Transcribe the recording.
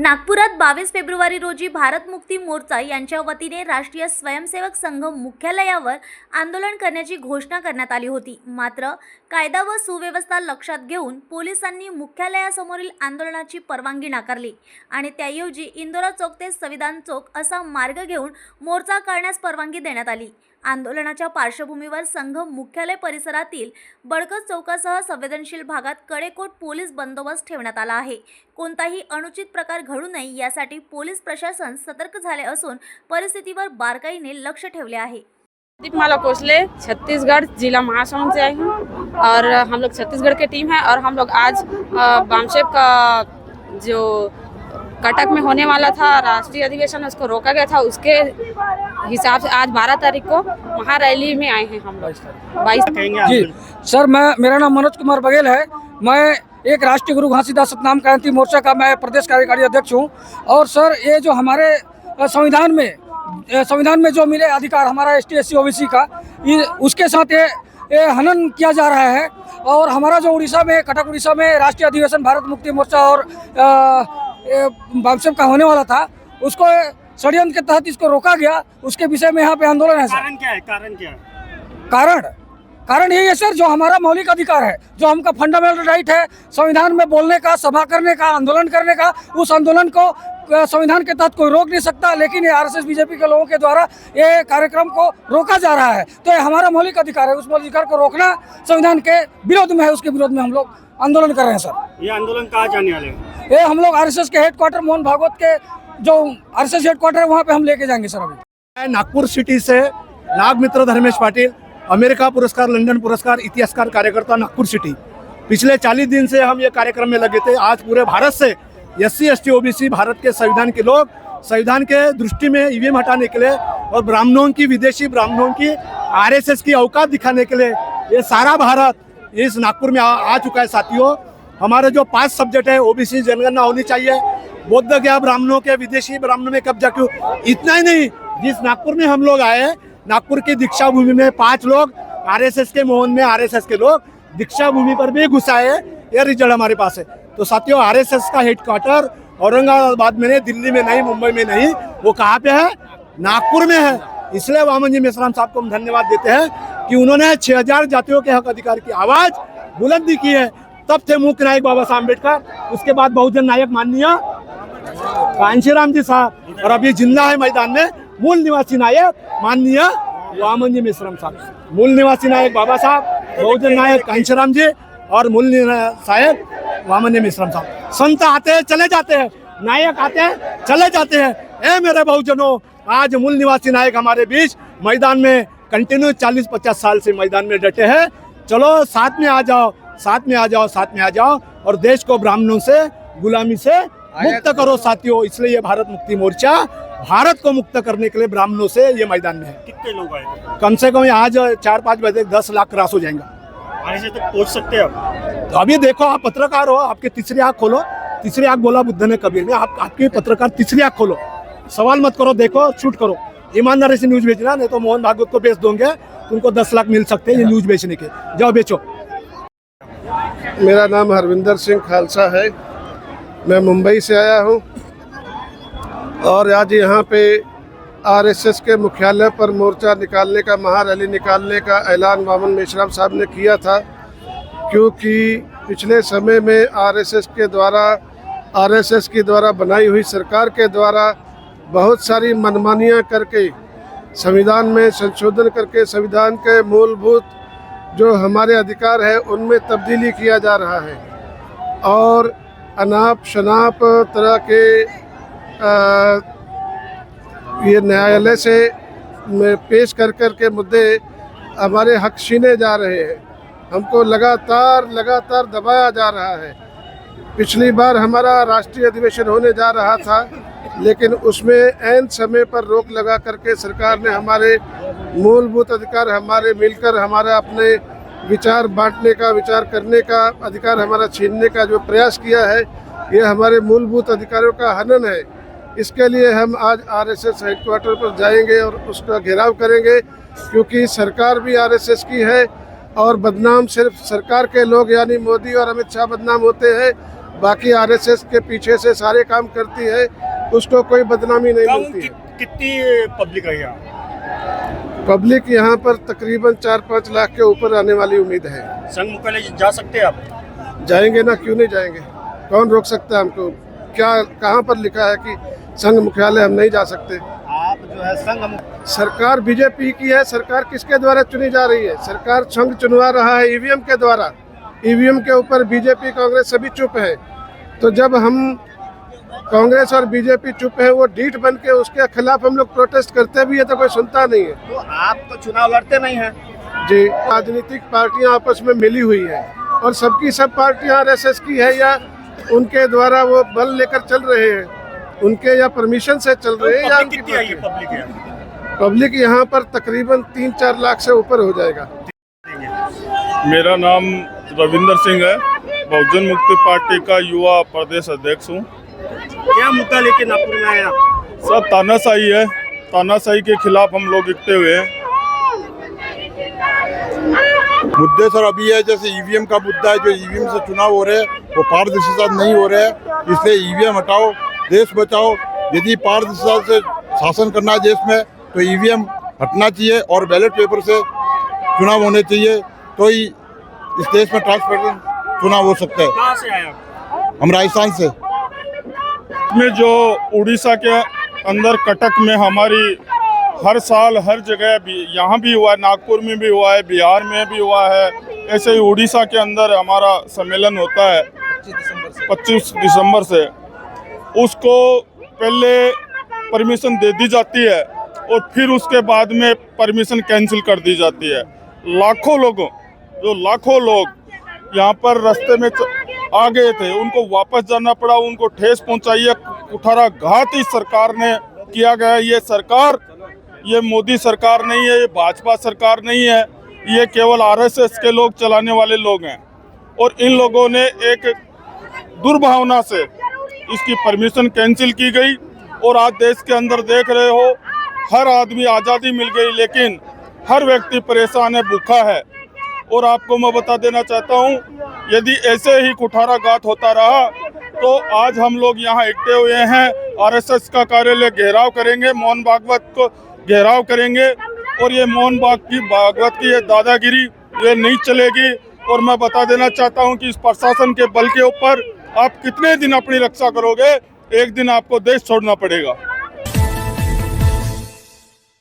नागपुरात 22 फेब्रुवारी रोजी भारत मुक्ती मोर्चा यांच्या वतीने राष्ट्रीय स्वयंसेवक संघ मुख्यालयावर आंदोलन करण्याची घोषणा करण्यात आली होती। मात्र कायदा व सुव्यवस्था लक्षात घेऊन पोलिसांनी मुख्यालयासमोरील आंदोलनाची परवानगी नाकारली आणि त्याऐवजी इंदोरा चौक ते संविधान चौक असा मार्ग घेऊन मोर्चा काढण्यास परवानगी देण्यात आली। आंदोलनाच्या पार्श्वभूमीवर संघ मुख्यालय परिसरातील बडकत चौकासह संवेदनशील भागात कडेकोट पोलीस बंदोबस्त ठेवण्यात आला आहे। कोणताही अनुचित प्रकार घडू नये यासाठी पोलीस प्रशासन सतर्क झाले असून परिस्थितीवर बारकाईने लक्ष ठेवले आहे। दीपमाला कोसले छत्तीसगढ़ जिला महासमुंद से आई हूँ और हम लोग छत्तीसगढ़ के टीम है और हम लोग आज बामशेप का जो कटक में होने वाला था राष्ट्रीय अधिवेशन उसको रोका गया था, उसके हिसाब से आज 12 तारीख को महारैली में आए हैं हम लोग। 22 जी सर, मेरा नाम मनोज कुमार बघेल है। मैं एक राष्ट्रीय गुरु घासीदास सतनाम क्रांति मोर्चा का मैं प्रदेश कार्यकारी अध्यक्ष हूँ। और सर, ये जो हमारे संविधान में जो मिले अधिकार हमारा ST SC OBC का, उसके साथ ये हनन किया जा रहा है। और हमारा जो उड़ीसा में कटक उड़ीसा में राष्ट्रीय अधिवेशन भारत मुक्ति मोर्चा और बामशेप का होने वाला था, उसको षड्यंत्र के तहत इसको रोका गया। उसके विषय में यहाँ पे आंदोलन है। कारण क्या है? कारण क्या है? कारण यही है सर, जो हमारा मौलिक अधिकार है, जो हमका फंडामेंटल राइट है संविधान में बोलने का, सभा करने का, आंदोलन करने का, उस आंदोलन को संविधान के तहत कोई रोक नहीं सकता। लेकिन ये RSS BJP के लोगों के द्वारा ये कार्यक्रम को रोका जा रहा है। तो ये हमारा मौलिक अधिकार है, उस मौलिक अधिकार को रोकना संविधान के विरोध में है। उसके विरोध में हम लोग आंदोलन कर रहे हैं सर। ये आंदोलन कहाँ जाने वाले हैं? ये हम लोग RSS के हेडक्वार्टर मोहन भागवत के जो RSS हेडक्वार्टर है वहाँ पे हम लेके जाएंगे सर। अभी मैं नागपुर सिटी से नागमित्र धर्मेश पाटिल, अमेरिका पुरस्कार, लंदन पुरस्कार, इतिहासकार कार्यकर्ता, नागपुर सिटी। पिछले 40 दिन से हम ये कार्यक्रम में लगे थे। आज पूरे भारत से SC ST OBC भारत के संविधान के लोग संविधान के दृष्टि में EVM हटाने के लिए और ब्राह्मणों की, विदेशी ब्राह्मणों की RSS की औकात दिखाने के लिए ये सारा भारत इस नागपुर में आ चुका है। साथियों, हमारे जो 5 सब्जेक्ट है, OBC जनगणना होनी चाहिए, बौद्ध गया ब्राह्मणों के, विदेशी ब्राह्मणों में कब्जा क्यों, इतना ही नहीं, जिस नागपुर में हम लोग आए, नागपुर की दीक्षा भूमि में 5 लोग RSS के मोहन में RSS के लोग दीक्षा भूमि पर भी घुसाए। ये रिजल्ट हमारे पास है। तो साथियों, RSS का हेडक्वार्टर औरंगाबाद में नहीं, दिल्ली में नहीं, मुंबई में नहीं, वो कहाँ पे है? नागपुर में है। इसलिए वामन जी मेश्राम साहब को हम धन्यवाद देते हैं कि उन्होंने 6000 जातियों के हक अधिकार की आवाज बुलंदी की है। तब थे मुख्य नायक बाबा साहब अम्बेडकर, उसके बाद बहुजन नायक माननीय कांशीराम जी साहब, और अभी जिंदा है मैदान में मूल निवासी नायक माननीय वामन जी मेश्राम साहब। मूल निवासी नायक बाबा साहब, बहुजन नायक कांशीराम जी और मूल साहब वामन जी मेश्राम साहब। संत आते हैं चले जाते हैं, नायक आते हैं चले जाते हैं। ए मेरे बहुजनों, आज मूल निवासी नायक हमारे बीच मैदान में कंटिन्यू 40-50 साल से मैदान में डटे हैं। चलो साथ में आ जाओ, साथ में आ जाओ, साथ में आ जाओ और देश को ब्राह्मणों से, गुलामी से मुक्त करो साथियों। इसलिए ये भारत मुक्ति मोर्चा भारत को मुक्त करने के लिए ब्राह्मणों से ये मैदान में है। कितने लोग आए? कम से कम आज 4-5 बजे 10 लाख क्रॉस हो जाएगा। RSS तक पहुंच सकते हैं आप? तो अभी देखो, आप पत्रकार हो, आपके तीसरी आंख खोलो। तीसरी आंख बोला बुद्ध ने कबीर ने। आपकी पत्रकार तीसरी आंख खोलो, सवाल मत करो, देखो, शूट करो, ईमानदारी से न्यूज बेचना, नहीं तो मोहन भागवत को बेच दोगे, तुमको 10 लाख मिल सकते हैं ये न्यूज बेचने के। जाओ बेचो। मेरा नाम हरविंदर सिंह खालसा है। मैं मुंबई से आया हूँ और आज यहाँ पे RSS के मुख्यालय पर मोर्चा निकालने का, महारैली निकालने का ऐलान वामन मेश्राम साहब ने किया था। क्योंकि पिछले समय में RSS की द्वारा बनाई हुई सरकार के द्वारा बहुत सारी मनमानियाँ करके, संविधान में संशोधन करके संविधान के मूलभूत जो हमारे अधिकार है उनमें तब्दीली किया जा रहा है। और अनाप शनाप तरह के ये न्यायालय से पेश कर के मुद्दे हमारे हक छीने जा रहे हैं। हमको लगातार दबाया जा रहा है। पिछली बार हमारा राष्ट्रीय अधिवेशन होने जा रहा था, लेकिन उसमें ऐन समय पर रोक लगा करके सरकार ने हमारे मूलभूत अधिकार, हमारे मिलकर हमारा अपने विचार बांटने का, विचार करने का अधिकार हमारा छीनने का जो प्रयास किया है, ये हमारे मूलभूत अधिकारों का हनन है। इसके लिए हम आज RSS हेडक्वार्टर पर जाएंगे और उसका घेराव करेंगे। क्योंकि सरकार भी RSS की है और बदनाम सिर्फ सरकार के लोग यानी मोदी और अमित शाह बदनाम होते हैं। बाकी आरएसएस के पीछे से सारे काम करती है, उसको कोई बदनामी नहीं मिलती है। कितनी पब्लिक है यहाँ? पब्लिक यहाँ पर तकरीबन 4-5 लाख के ऊपर आने वाली उम्मीद है। संघ मुख्यालय जा सकते हैं आप? जाएंगे ना, क्यों नहीं जाएंगे? कौन रोक सकता है हमको? क्या कहाँ पर लिखा है कि संघ मुख्यालय हम नहीं जा सकते? आप जो है संघ सरकार बीजेपी की है, सरकार किसके द्वारा चुनी जा रही है? सरकार संघ चुनवा रहा है ईवीएम के द्वारा। ईवीएम के ऊपर बीजेपी कांग्रेस सभी चुप है। तो जब हम कांग्रेस और बीजेपी चुप है, वो डीठ बन के उसके खिलाफ हम लोग प्रोटेस्ट करते भी है तो कोई सुनता नहीं है। तो आप तो चुनाव लड़ते नहीं हैं। जी, राजनीतिक पार्टियां आपस में मिली हुई है और सबकी सब पार्टियां आरएसएस की है या उनके द्वारा वो बल लेकर चल रहे हैं, उनके या परमिशन से चल रहे हैं या पब्लिक उनकी कितनी आई है? पार्टी? पब्लिक यहाँ पर तकरीबन 3-4 लाख से ऊपर हो जाएगा। मेरा नाम रविंदर सिंह है, बहुजन मुक्ति पार्टी का युवा प्रदेश अध्यक्ष हूँ। क्या मुद्दा लेके नागपुर में आए आप? सब तानाशाही है, तानाशाही के खिलाफ हम लोग इकट्ठे हुए हैं। मुद्दे सर अभी है, जैसे ईवीएम का मुद्दा है, जो ईवीएम से चुनाव हो रहे हैं वो पारदर्शिता नहीं हो रहे हैं, इसलिए ईवीएम हटाओ, देश बचाओ। यदि पारदर्शिता से शासन करना है देश में तो ईवीएम हटना चाहिए और बैलेट पेपर से चुनाव होने चाहिए, तो ही इस देश में ट्रांसपेरेंट चुनाव हो सकता है। कहाँ से आए आप? हम राजस्थान से। में जो उड़ीसा के अंदर कटक में हमारी हर साल हर जगह भी, यहाँ भी हुआ है, नागपुर में भी हुआ है, बिहार में भी हुआ है, ऐसे ही उड़ीसा के अंदर हमारा सम्मेलन होता है 25 दिसंबर से। उसको पहले परमिशन दे दी जाती है और फिर उसके बाद में परमिशन कैंसिल कर दी जाती है। लाखों लोग यहाँ पर रास्ते में आ गए थे, उनको वापस जाना पड़ा, उनको ठेस पहुंचाई है, कुठाराघात इस सरकार ने किया गया। ये सरकार, ये मोदी सरकार नहीं है, ये भाजपा सरकार नहीं है, ये केवल आरएसएस के लोग चलाने वाले लोग हैं। और इन लोगों ने एक दुर्भावना से इसकी परमिशन कैंसिल की गई और आज देश के अंदर देख रहे हो, हर आदमी आज़ादी मिल गई, लेकिन हर व्यक्ति परेशान है, भूखा है। और आपको मैं बता देना चाहता हूँ, यदि ऐसे ही कुठाराघात होता रहा तो आज हम लोग यहाँ इकट्ठे हुए हैं, आरएसएस का कार्यालय घेराव करेंगे, मोहन भागवत को घेराव करेंगे और ये मोहन भागवत की ये दादागिरी ये नहीं चलेगी। और मैं बता देना चाहता हूँ कि इस प्रशासन के बल के ऊपर आप कितने दिन अपनी रक्षा करोगे, एक दिन आपको देश छोड़ना पड़ेगा।